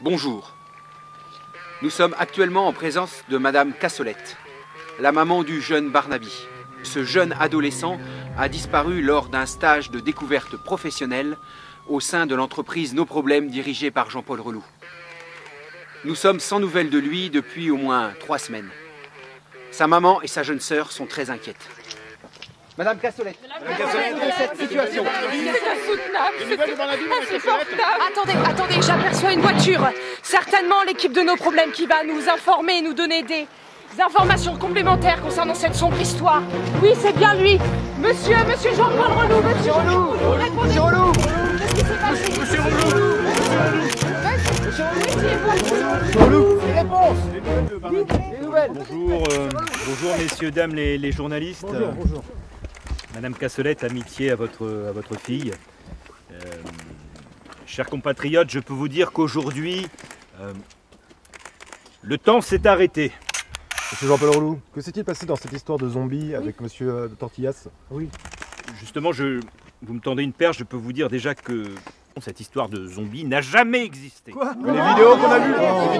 Bonjour. Nous sommes actuellement en présence de Madame Cassolette, la maman du jeune Barnaby. Ce jeune adolescent a disparu lors d'un stage de découverte professionnelle au sein de l'entreprise Nos Problèmes dirigée par Jean-Paul Reloux. Nous sommes sans nouvelles de lui depuis au moins 3 semaines. Sa maman et sa jeune sœur sont très inquiètes. Madame Cassolette, cette situation. C'est insupportable. Attendez, j'aperçois une voiture. Certainement l'équipe de Nos Problèmes qui va nous informer et nous donner des informations complémentaires concernant cette sombre histoire. Oui, c'est bien lui. Monsieur Jean-Paul Reloux, Monsieur Reloux. Monsieur Reloux. Monsieur Reloux. Les réponses. Les nouvelles. Bonjour messieurs, dames les journalistes. Bonjour. Madame Cassolette, amitié à votre fille. Chers compatriotes, je peux vous dire qu'aujourd'hui, le temps s'est arrêté. Monsieur Jean-Paul Reloux, que s'est-il passé dans cette histoire de zombies avec Monsieur Tortillas? Oui. Justement, vous me tendez une perche, je peux vous dire déjà que cette histoire de zombies n'a jamais existé. Quoi? Les vidéos qu'on a vues, les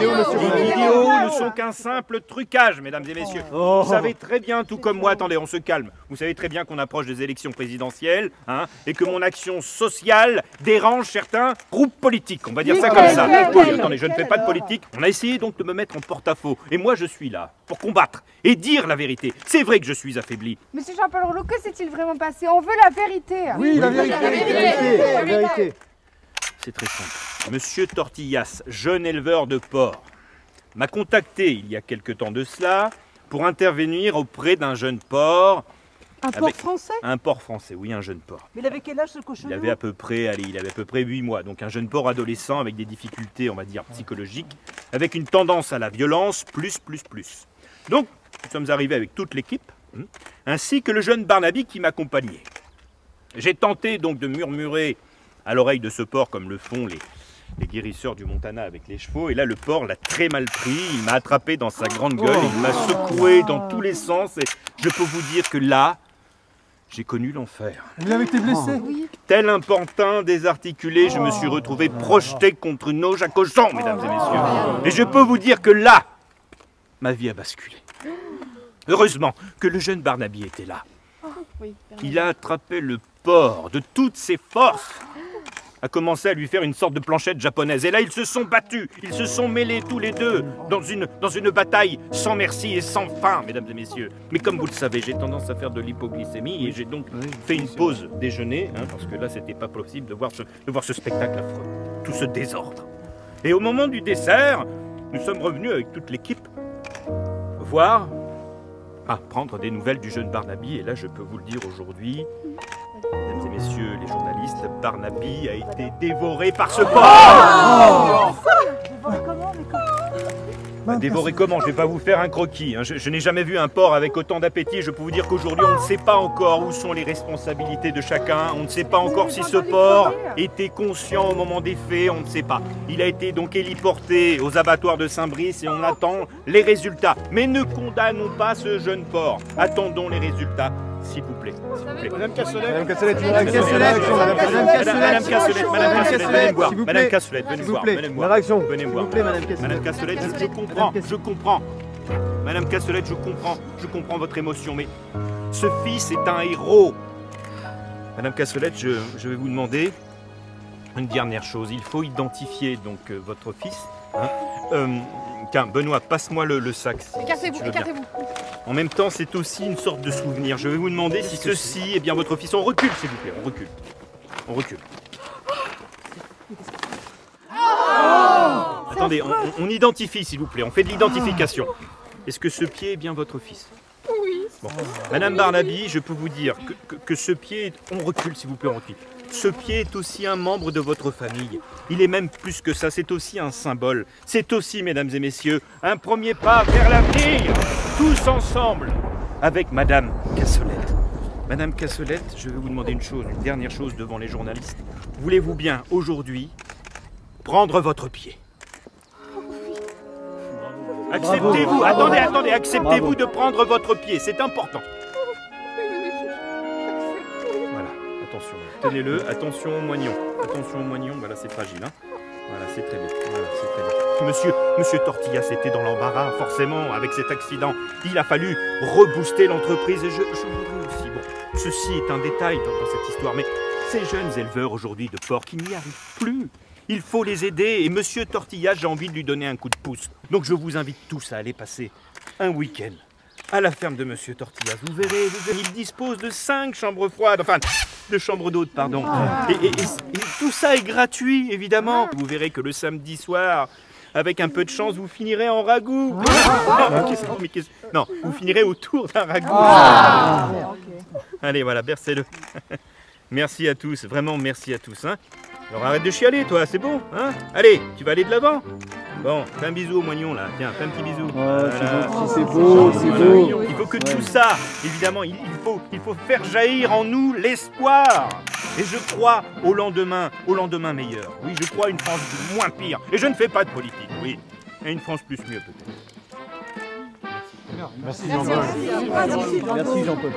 vidéos ne sont qu'un simple trucage, mesdames et messieurs. Vous savez très bien, tout comme moi, attendez, on se calme. Vous savez très bien qu'on approche des élections présidentielles, et que mon action sociale dérange certains groupes politiques. On va dire ça comme ça. Oui, attendez, je ne fais pas de politique. On a essayé donc de me mettre en porte-à-faux. Et moi, je suis là pour combattre et dire la vérité. C'est vrai que je suis affaibli. Monsieur Jean-Paul Reloux, que s'est-il vraiment passé? On veut la vérité. Oui, la vérité. C'est très simple. Monsieur Tortillas, jeune éleveur de porcs, m'a contacté il y a quelque temps de cela pour intervenir auprès d'un jeune porc. Un porc français? Un porc français, oui, un jeune porc. Mais il avait quel âge ce cochon? Il avait à peu près 8 mois, donc un jeune porc adolescent avec des difficultés, on va dire, psychologiques, avec une tendance à la violence, plus. Donc, nous sommes arrivés avec toute l'équipe, ainsi que le jeune Barnaby qui m'accompagnait. J'ai tenté donc de murmurer à l'oreille de ce porc comme le font les guérisseurs du Montana avec les chevaux. Et là, le porc l'a très mal pris. Il m'a attrapé dans sa grande gueule. Il m'a secoué dans tous les sens. Et je peux vous dire que là, j'ai connu l'enfer. Vous avez été blessé? Tel un pantin désarticulé, je me suis retrouvé projeté contre une auge à cochon, mesdames et messieurs. Et je peux vous dire que là, ma vie a basculé. Heureusement que le jeune Barnaby était là. Il a attrapé le porc de toutes ses forces, a commencé à lui faire une sorte de planchette japonaise. Et là, ils se sont battus, ils se sont mêlés tous les deux dans une bataille sans merci et sans fin, mesdames et messieurs. Mais comme vous le savez, j'ai tendance à faire de l'hypoglycémie et j'ai donc fait une pause déjeuner, parce que là, c'était pas possible de voir ce spectacle affreux, tout ce désordre. Et au moment du dessert, nous sommes revenus avec toute l'équipe prendre des nouvelles du jeune Barnaby. Et là, je peux vous le dire aujourd'hui, mesdames et messieurs les journalistes, Barnaby a été dévoré par ce porc. Dévoré comment? Je ne vais pas vous faire un croquis. Je n'ai jamais vu un porc avec autant d'appétit. Je peux vous dire qu'aujourd'hui, on ne sait pas encore où sont les responsabilités de chacun. On ne sait pas encore si ce porc était conscient au moment des faits. On ne sait pas. Il a été donc héliporté aux abattoirs de Saint-Brice et on attend les résultats. Mais ne condamnons pas ce jeune porc. Attendons les résultats, s'il vous plaît. Madame Cassolette, Madame Cassolette, venez me voir. La réaction. Venez me voir. Madame Cassolette, je comprends. Madame Cassolette, je comprends votre émotion, mais ce fils est un héros. Madame Cassolette, je vais vous demander une dernière chose. Il faut identifier donc votre fils. Tiens, Benoît, passe-moi le sac. Écartez-vous. En même temps, c'est aussi une sorte de souvenir. Je vais vous demander si ceci est bien votre fils. On recule, s'il vous plaît, on recule. Attendez, on identifie, s'il vous plaît, on fait de l'identification. Est-ce que ce pied est bien votre fils? Oui. Bon. Madame Barnaby, je peux vous dire que ce pied, on recule, s'il vous plaît, on recule. Ce pied est aussi un membre de votre famille. Il est même plus que ça, c'est aussi un symbole. C'est aussi, mesdames et messieurs, un premier pas vers l'avenir, tous ensemble, avec Madame Cassolette. Madame Cassolette, je vais vous demander une dernière chose devant les journalistes. Voulez-vous bien, aujourd'hui, prendre votre pied? Oui. Acceptez-vous, attendez, acceptez-vous de prendre votre pied, c'est important. Voilà, attention, tenez-le, attention au moignon, voilà, c'est fragile, hein. Voilà, c'est très bien, voilà, c'est très bien. Monsieur Tortillas était dans l'embarras, forcément, avec cet accident. Il a fallu rebooster l'entreprise et je voudrais aussi, bon, ceci est un détail dans cette histoire, mais ces jeunes éleveurs aujourd'hui de porc qui n'y arrivent plus, il faut les aider et Monsieur Tortillas, j'ai envie de lui donner un coup de pouce. Donc je vous invite tous à aller passer un week-end à la ferme de Monsieur Tortillas. Vous verrez, il dispose de 5 chambres froides, enfin, de chambres d'hôtes, pardon. Et tout ça est gratuit, évidemment. Vous verrez que le samedi soir, avec un peu de chance, vous finirez en ragoût. Non, vous finirez autour d'un ragoût. Allez, voilà, bercez-le. Merci à tous, vraiment merci à tous. Hein. Alors arrête de chialer, toi, c'est bon, hein. Allez, tu vas aller de l'avant. Bon, fais un bisou au moignon, là. Tiens, fais un petit bisou. C'est beau, c'est beau. Il faut que tout ça, évidemment, il faut faire jaillir en nous l'espoir. Et je crois au lendemain meilleur. Oui, je crois à une France moins pire. Et je ne fais pas de politique, oui. Et une France plus mieux, peut-être. Merci Jean-Paul. Merci Jean-Paul.